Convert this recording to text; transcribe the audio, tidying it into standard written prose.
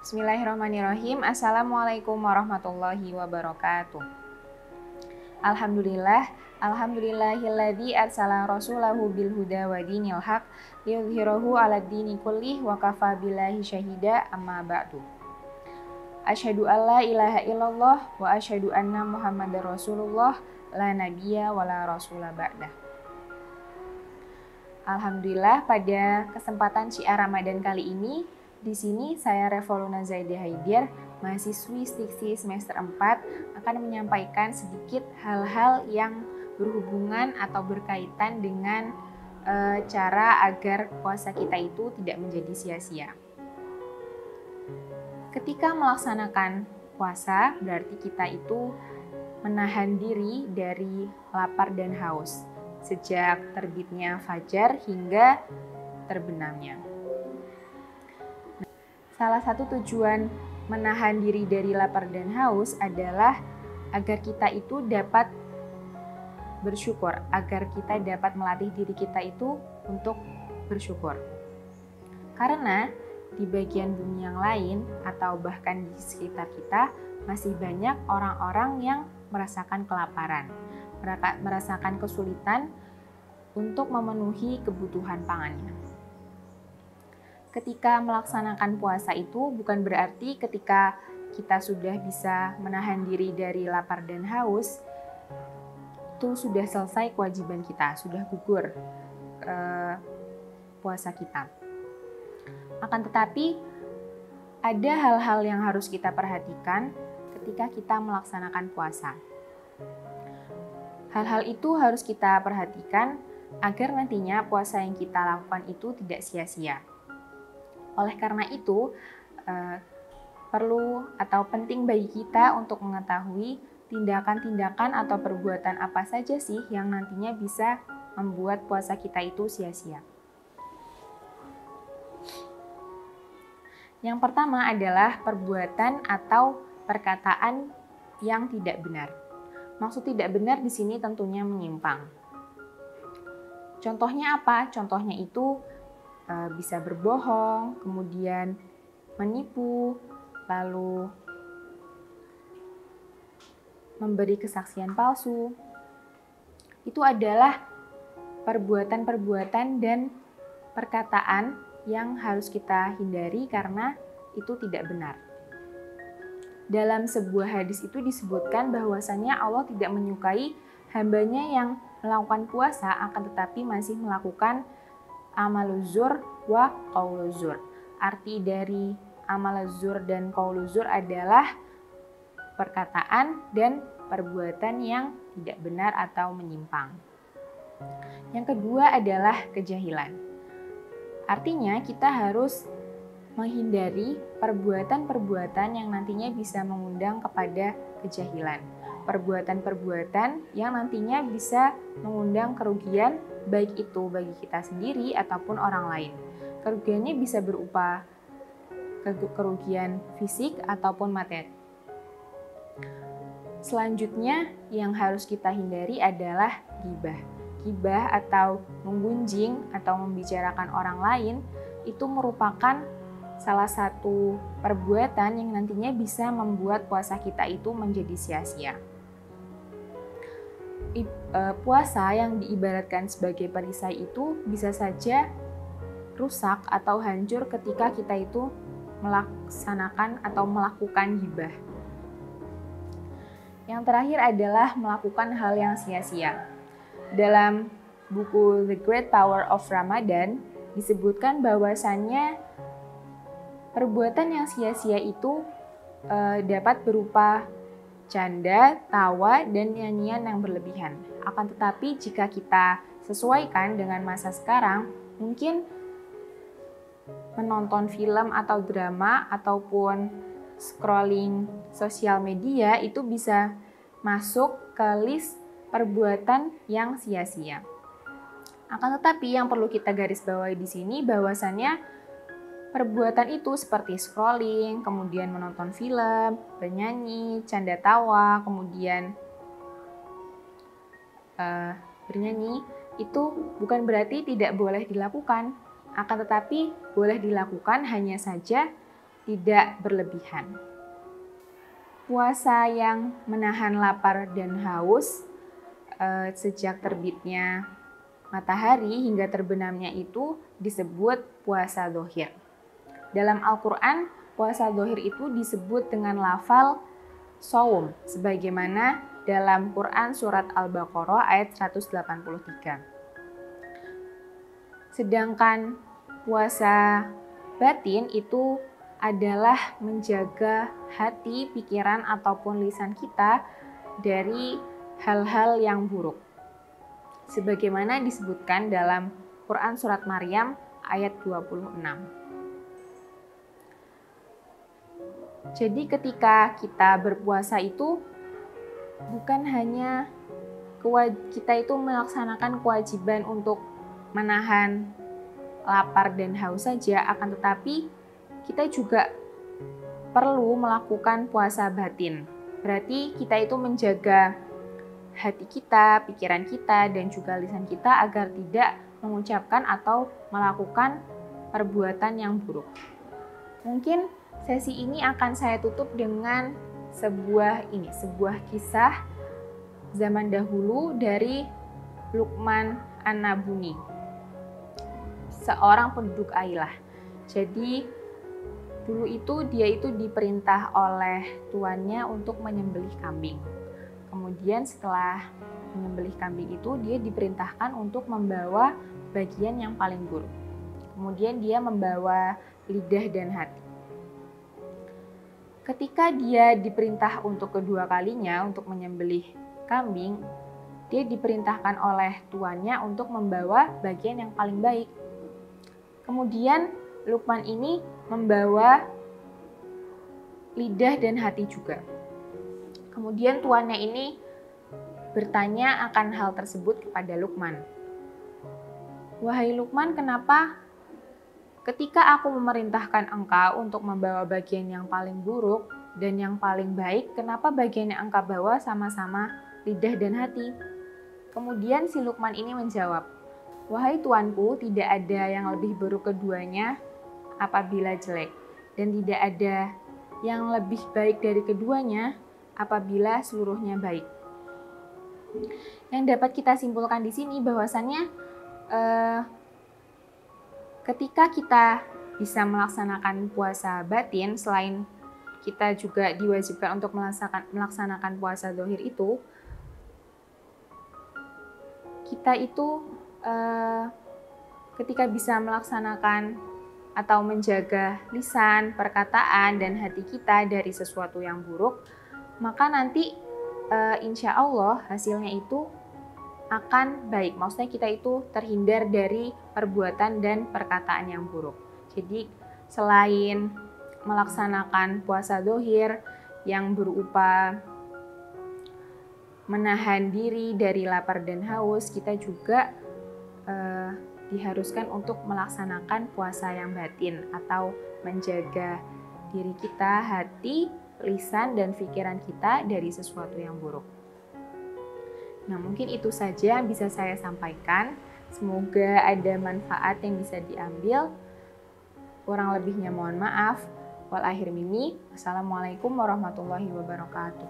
Bismillahirrahmanirrahim. Assalamualaikum warahmatullahi wabarakatuh. Alhamdulillahilladzi arsala rasulahu bil huda wa dinil haq liyudhhirahu 'alad dini kullih wa kafa billahi syahida, amma ba'du. Asyhadu alla ilaha illallah wa asyhadu anna Muhammadar Rasulullah la nabiyya wa la rasula ba'dah. Alhamdulillah, pada kesempatan syiar Ramadan kali ini, di sini saya Revoluna Zaidah Haidir, mahasiswi Stiksi semester 4, akan menyampaikan sedikit hal-hal yang berhubungan atau berkaitan dengan cara agar puasa kita itu tidak menjadi sia-sia. Ketika melaksanakan puasa, berarti kita itu menahan diri dari lapar dan haus, sejak terbitnya fajar hingga terbenamnya. Salah satu tujuan menahan diri dari lapar dan haus adalah agar kita itu dapat bersyukur, agar kita dapat melatih diri kita itu untuk bersyukur. Karena di bagian bumi yang lain atau bahkan di sekitar kita masih banyak orang-orang yang merasakan kelaparan, merasakan kesulitan untuk memenuhi kebutuhan pangannya. Ketika melaksanakan puasa itu bukan berarti ketika kita sudah bisa menahan diri dari lapar dan haus, itu sudah selesai kewajiban kita, sudah gugur puasa kita. Akan tetapi, ada hal-hal yang harus kita perhatikan ketika kita melaksanakan puasa. Hal-hal itu harus kita perhatikan agar nantinya puasa yang kita lakukan itu tidak sia-sia. Oleh karena itu, perlu atau penting bagi kita untuk mengetahui tindakan-tindakan atau perbuatan apa saja sih yang nantinya bisa membuat puasa kita itu sia-sia. Yang pertama adalah perbuatan atau perkataan yang tidak benar. Maksud tidak benar di sini tentunya menyimpang. Contohnya apa? Contohnya itu bisa berbohong, kemudian menipu, lalu memberi kesaksian palsu. Itu adalah perbuatan-perbuatan dan perkataan yang harus kita hindari karena itu tidak benar. Dalam sebuah hadis itu disebutkan bahwasannya Allah tidak menyukai hambanya yang melakukan puasa akan tetapi masih melakukan amaluzur wa qauluzur. Arti dari amaluzur dan qauluzur adalah perkataan dan perbuatan yang tidak benar atau menyimpang. Yang kedua adalah kejahilan. Artinya kita harus menghindari perbuatan-perbuatan yang nantinya bisa mengundang kepada kejahilan. Perbuatan-perbuatan yang nantinya bisa mengundang kerugian baik itu bagi kita sendiri ataupun orang lain. Kerugiannya bisa berupa kerugian fisik ataupun materi. Selanjutnya yang harus kita hindari adalah ghibah. Ghibah atau menggunjing atau membicarakan orang lain itu merupakan salah satu perbuatan yang nantinya bisa membuat puasa kita itu menjadi sia-sia. Puasa yang diibaratkan sebagai perisai itu bisa saja rusak atau hancur ketika kita itu melaksanakan atau melakukan ghibah. Yang terakhir adalah melakukan hal yang sia-sia. Dalam buku The Great Power of Ramadan disebutkan bahwasannya perbuatan yang sia-sia itu dapat berupa canda, tawa, dan nyanyian yang berlebihan. Akan tetapi jika kita sesuaikan dengan masa sekarang, mungkin menonton film atau drama ataupun scrolling sosial media itu bisa masuk ke list perbuatan yang sia-sia. Akan tetapi yang perlu kita garis bawahi di sini bahwasannya perbuatan itu seperti scrolling, kemudian menonton film, bernyanyi, canda tawa, kemudian bernyanyi, itu bukan berarti tidak boleh dilakukan. Akan tetapi boleh dilakukan, hanya saja tidak berlebihan. Puasa yang menahan lapar dan haus sejak terbitnya matahari hingga terbenamnya itu disebut puasa dzahir. Dalam Al-Quran, puasa dzahir itu disebut dengan lafal shaum, sebagaimana dalam Quran surat Al-Baqarah ayat 183. Sedangkan puasa batin itu adalah menjaga hati, pikiran, ataupun lisan kita dari hal-hal yang buruk. Sebagaimana disebutkan dalam Quran surat Maryam ayat 26. Jadi ketika kita berpuasa itu bukan hanya kita itu melaksanakan kewajiban untuk menahan lapar dan haus saja, akan tetapi kita juga perlu melakukan puasa batin. Berarti kita itu menjaga hati kita, pikiran kita, dan juga lisan kita agar tidak mengucapkan atau melakukan perbuatan yang buruk. Mungkin sesi ini akan saya tutup dengan sebuah kisah zaman dahulu dari Luqman An-Nabuni, seorang penduduk Ailah. Jadi dulu itu dia itu diperintah oleh tuannya untuk menyembelih kambing. Kemudian setelah menyembelih kambing itu dia diperintahkan untuk membawa bagian yang paling buruk. Kemudian dia membawa lidah dan hati. Ketika dia diperintah untuk kedua kalinya untuk menyembelih kambing, dia diperintahkan oleh tuannya untuk membawa bagian yang paling baik. Kemudian Luqman ini membawa lidah dan hati juga. Kemudian tuannya ini bertanya akan hal tersebut kepada Luqman. Wahai Luqman, kenapa ketika aku memerintahkan engkau untuk membawa bagian yang paling buruk dan yang paling baik, kenapa bagian yang engkau bawa sama-sama lidah dan hati? Kemudian si Luqman ini menjawab, wahai tuanku, tidak ada yang lebih buruk keduanya apabila jelek, dan tidak ada yang lebih baik dari keduanya apabila seluruhnya baik. Yang dapat kita simpulkan di sini bahwasannya ketika kita bisa melaksanakan puasa batin, selain kita juga diwajibkan untuk melaksanakan puasa dzahir itu, kita itu ketika bisa melaksanakan atau menjaga lisan, perkataan, dan hati kita dari sesuatu yang buruk, maka nanti insya Allah hasilnya itu akan baik. Maksudnya kita itu terhindar dari perbuatan dan perkataan yang buruk. Jadi selain melaksanakan puasa dzahir yang berupa menahan diri dari lapar dan haus, kita juga diharuskan untuk melaksanakan puasa yang batin atau menjaga diri kita, hati, lisan, dan pikiran kita dari sesuatu yang buruk. Nah, mungkin itu saja yang bisa saya sampaikan. Semoga ada manfaat yang bisa diambil. Kurang lebihnya mohon maaf. Wal akhir mini. Wassalamualaikum warahmatullahi wabarakatuh.